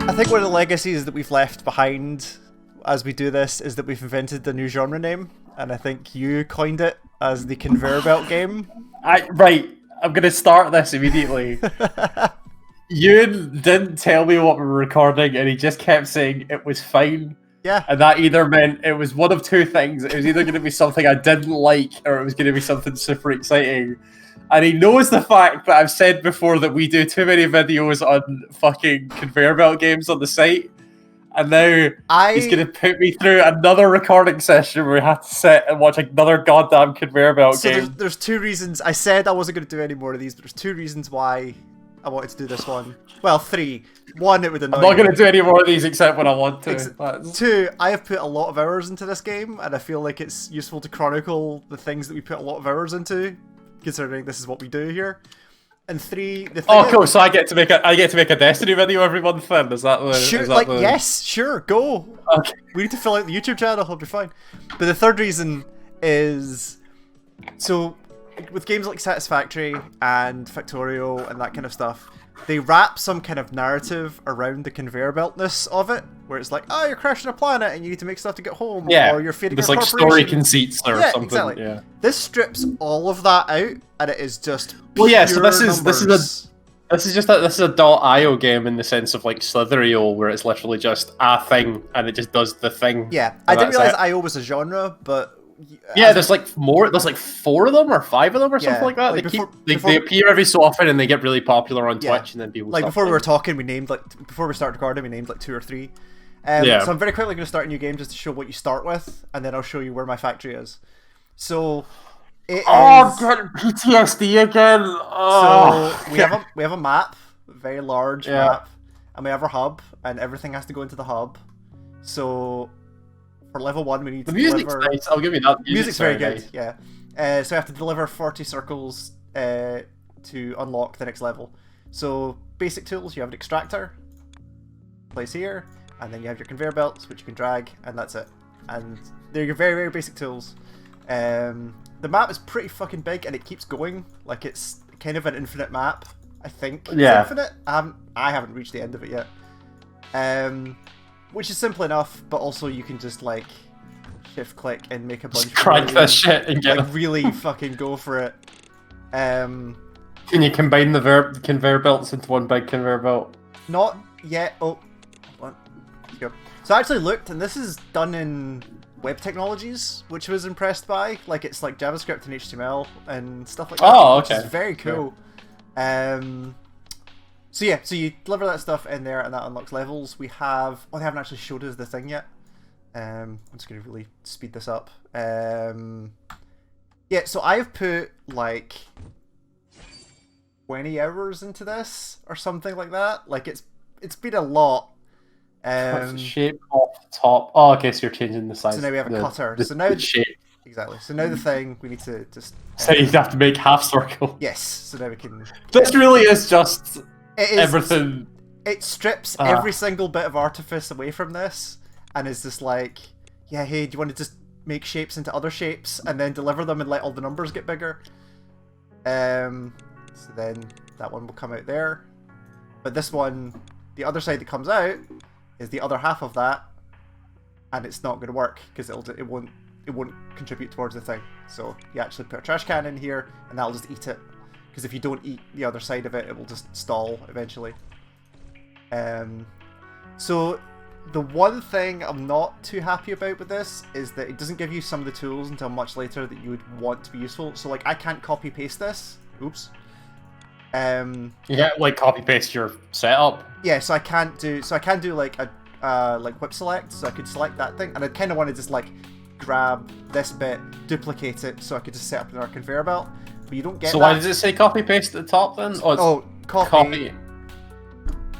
I think one of the legacies that we've left behind as we do this is that we've invented the new genre name, and I think you coined it as the conveyor belt game. Right, I'm gonna start this immediately. Ewan didn't tell me what we were recording, and he just kept saying it was fine. Yeah. And that either meant it was one of two things. It was either going to be something I didn't like, or it was going to be something super exciting. And he knows the fact that I've said before that we do too many videos on fucking conveyor belt games on the site. And now he's going to put me through another recording session where we have to sit and watch another goddamn conveyor belt game. So there's two reasons. I said I wasn't going to do any more of these, but there's two reasons why I wanted to do this one. Well, three. One, it would annoy I'm not going to do any more of these except when I want to. Two, I have put a lot of hours into this game, and I feel like it's useful to chronicle the things that we put a lot of hours into, considering this is what we do here. And three, the thing. Oh, cool! So I get to make a Destiny video every month. Then is that the? Sure, yes, sure, go. Okay. We need to fill out the YouTube channel. It'll be fine. But the third reason is, so with games like Satisfactory and Factorio and that kind of stuff, they wrap some kind of narrative around the conveyor beltness of it, where it's like, oh, you're crashing a planet and you need to make stuff to get home, or you're feeding a corporation. Like story conceits or something. Exactly. Yeah. This strips all of that out, and it is just well, yeah. So this is a .io game in the sense of like Slitherio, where it's literally just a thing and it just does the thing. Yeah, I didn't realize IO was a genre, but yeah, there's like more. There's like 4 of them or 5 of them or something like that. Like they appear every so often and they get really popular on Twitch, and then people like before we were talking, we named before we started recording, we named like 2 or 3. So I'm very quickly going to start a new game just to show what you start with, and then I'll show you where my factory is. So I'm getting PTSD again. Oh. So we have a map, a very large map, and we have our hub, and everything has to go into the hub. So for level 1, we need to deliver. Nice. I'll give you that. Music's very good. Nice. Yeah. So we have to deliver 40 circles to unlock the next level. So basic tools: you have an extractor, place here, and then you have your conveyor belts, which you can drag, and that's it. And they're your very, very basic tools. The map is pretty fucking big, and it keeps going. Like, it's kind of an infinite map, I think. Yeah. It's infinite. I haven't reached the end of it yet. Which is simple enough, but also you can just like shift click and make a bunch of crank that shit and get like really fucking go for it. Can you combine the conveyor belts into one big conveyor belt? Not yet. Oh, hold on. So I actually looked, and this is done in web technologies, which I was impressed by. Like, it's like JavaScript and HTML and stuff like that. Oh, okay. Which is very cool. Yeah. So yeah, so you deliver that stuff in there, and that unlocks levels. We have... Oh, they haven't actually showed us the thing yet. I'm just going to really speed this up. Yeah, so I've put, like, 20 hours into this, or something like that. Like, it's been a lot. Shape off the top. Oh, okay, so you're changing the size. So now we have a cutter. So now the shape. Exactly. So now the thing, we need to just... So you have to make half circle. Yes, so now we can... This really is just... everything. It strips every single bit of artifice away from this, and is just like, yeah, hey, do you want to just make shapes into other shapes and then deliver them and let all the numbers get bigger? So then that one will come out there, but this one, the other side that comes out is the other half of that, and it's not going to work because it won't contribute towards the thing. So you actually put a trash can in here, and that'll just eat it. Because if you don't eat the other side of it, it will just stall eventually. So the one thing I'm not too happy about with this is that it doesn't give you some of the tools until much later that you would want to be useful. So like, I can't copy paste this. Oops. Yeah, like copy paste your setup. Yeah, so I can't do like a like whip select. So I could select that thing, and I kind of want to just like grab this bit, duplicate it, so I could just set up another conveyor belt. But you don't get so why does it say copy paste at the top then? Oh, copy.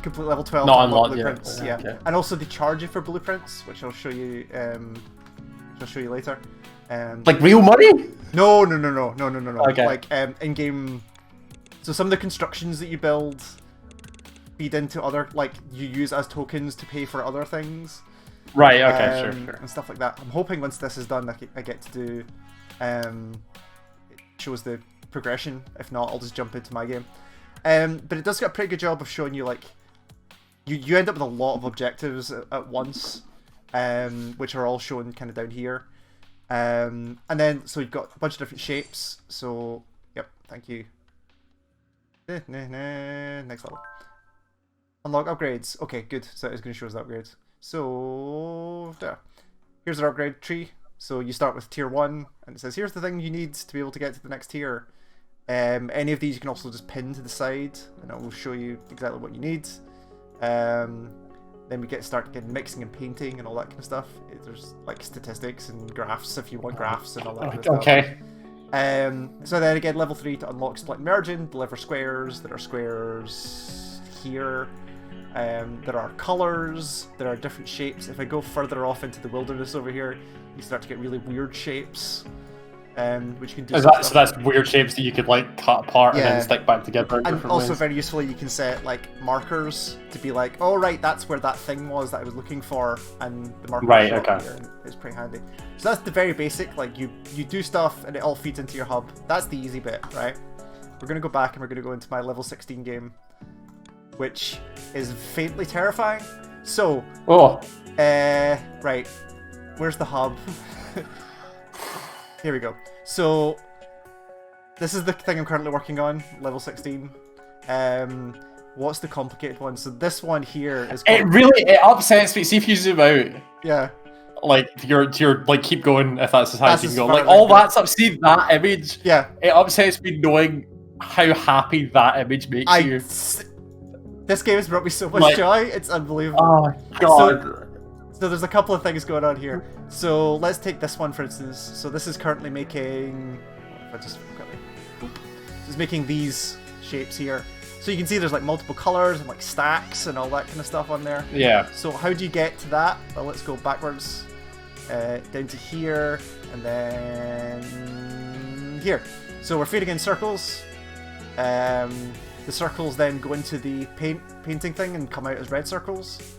Complete level 12. Not unlocked blueprints. yet. Yeah. Okay. And also they charge you for blueprints, which I'll show you. Later. Like real money? No. Okay. Like in-game. So some of the constructions that you build feed into other, like, you use as tokens to pay for other things. Right. Okay. Sure. And stuff like that. I'm hoping once this is done, I get to do. It shows the progression. If not, I'll just jump into my game. But it does get a pretty good job of showing you like you end up with a lot of objectives at once, which are all shown kind of down here. And then, so you've got a bunch of different shapes. So, yep, thank you. Next level. Unlock upgrades. Okay, good. So it's going to show us the upgrades. So, there. Here's our upgrade tree. So you start with tier 1, and it says, here's the thing you need to be able to get to the next tier. Any of these you can also just pin to the side, and it will show you exactly what you need. Then we start getting mixing and painting and all that kind of stuff. There's like statistics and graphs if you want graphs and all that kind of stuff. Okay. So then again, level 3 to unlock split and merging, deliver squares. There are squares here. There are colors. There are different shapes. If I go further off into the wilderness over here, you start to get really weird shapes. Which you can do. So that's weird shapes that you could like cut apart and then stick back together. And also very usefully, you can set like markers to be like, oh right, that's where that thing was that I was looking for, and the marker here, and it's pretty handy. So that's the very basic. Like you do stuff and it all feeds into your hub. That's the easy bit, right? We're gonna go back and we're gonna go into my level 16 game, which is faintly terrifying. So, right, where's the hub? Here we go. So, this is the thing I'm currently working on, level 16. What's the complicated one? So this one here is called... It upsets me. See if you zoom out. Yeah. Like, you're like, keep going if that's as high as you can go. Like, all that's up. See that image? Yeah. It upsets me knowing how happy that image makes you. This game has brought me so much joy. It's unbelievable. Oh, God. So there's a couple of things going on here. So let's take this one for instance. So this is currently making... If I just it's making these shapes here. So you can see there's like multiple colors and like stacks and all that kind of stuff on there. Yeah. So how do you get to that? Well, let's go backwards down to here and then here. So we're feeding in circles. The circles then go into the painting thing and come out as red circles.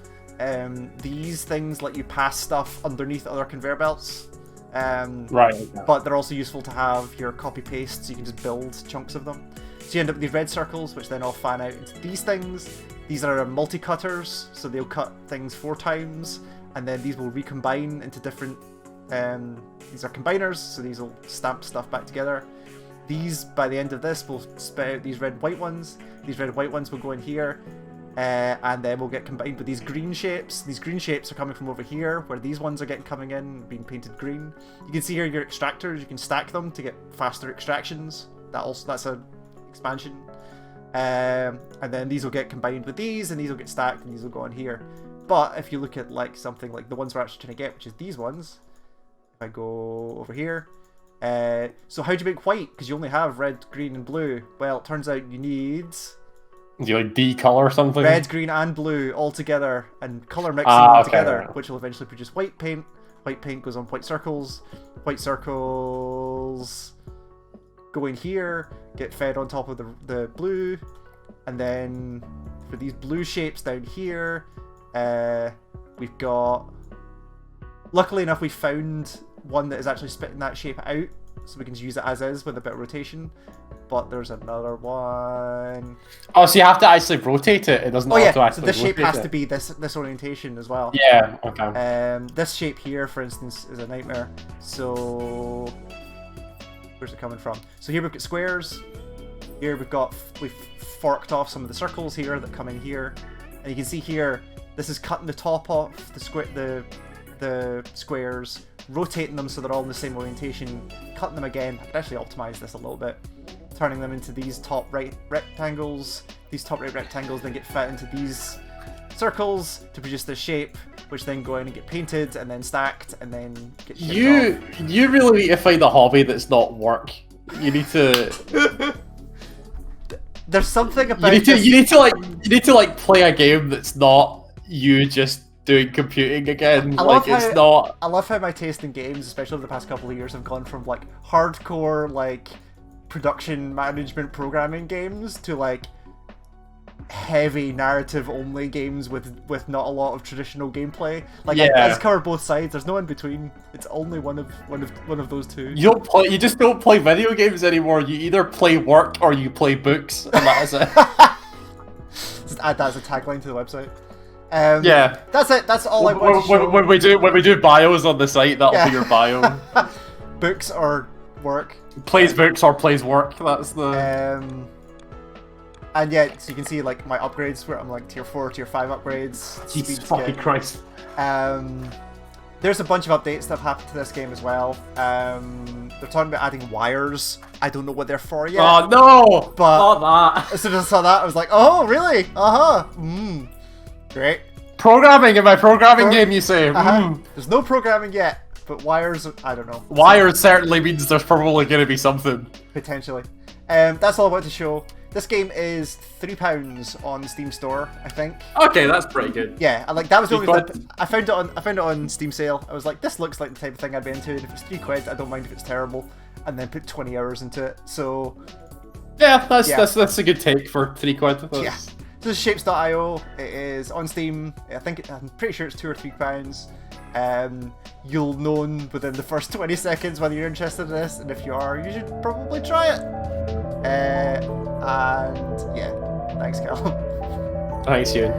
These things let you pass stuff underneath other conveyor belts. Right. But they're also useful to have your copy paste, so you can just build chunks of them. So you end up with these red circles, which then all fan out into these things. These are multi-cutters, so they'll cut things 4 times, and then these will recombine into different... these are combiners, so these will stamp stuff back together. These, by the end of this, will spit out these red-white ones. These red-white ones will go in here. And then we'll get combined with these green shapes. These green shapes are coming from over here, where these ones are coming in, being painted green. You can see here your extractors. You can stack them to get faster extractions. That's an expansion. And then these will get combined with these, and these will get stacked, and these will go on here. But if you look at like something like the ones we're actually trying to get, which is these ones, if I go over here. So how do you make white? Because you only have red, green, and blue. Well, it turns out you need... Do you like decolor something? Red, green, and blue all together, and color mixing them together, which will eventually produce white paint. White paint goes on white circles. White circles go in here, get fed on top of the blue, and then for these blue shapes down here, we've got... Luckily enough, we found one that is actually spitting that shape out, so we can use it as is with a bit of rotation. But there's another one. Oh, so you have to actually rotate it. It doesn't automatically so this shape rotate has to be this orientation as well. Yeah, okay. This shape here, for instance, is a nightmare. So where's it coming from? So here we've got squares. Here we've forked off some of the circles here that come in here, and you can see here this is cutting the top off the squares, rotating them so they're all in the same orientation, cutting them again. I could actually optimize this a little bit. Turning them into these top right rectangles. These top right rectangles then get fit into these circles to produce this shape, which then go in and get painted and then stacked and then get shipped off. You really need to find a hobby that's not work. You need to... There's something about you need to like play a game that's not you just doing computing again. I love how my taste in games, especially over the past couple of years, have gone from like hardcore like production management programming games to like heavy narrative only games with not a lot of traditional gameplay. Like I just cover both sides. There's no in between. It's only one of those two. You just don't play video games anymore. You either play work or you play books, and that is it. Just add that as a tagline to the website. Yeah. That's it. That's all I want to show. When we do bios on the site, that'll be your bio. Books or work. Plays books or plays work. That's the. And yeah, so you can see like my upgrades where I'm like tier 4, tier 5 upgrades. Jesus fucking Christ. There's a bunch of updates that have happened to this game as well. They're talking about adding wires. I don't know what they're for yet. Oh no! But not that. as soon as I saw that, I was like, oh really? Great. Programming in my programming game, you say? There's no programming yet, but wires, I don't know. Wires certainly means there's probably going to be something. Potentially. That's all I want to show. This game is £3 on the Steam store, I think. Okay, that's pretty good. Yeah, that was only I found it on Steam sale. I was like, this looks like the type of thing I'd be into, and if it's £3, I don't mind if it's terrible. And then put 20 hours into it. So yeah, that's a good take for £3. Yeah. So this is shapes.io. It is on Steam. I'm pretty sure it's £2 or £3. You'll know within the first 20 seconds whether you're interested in this, and if you are, you should probably try it. And yeah, thanks, Cal. Thanks, Ewan.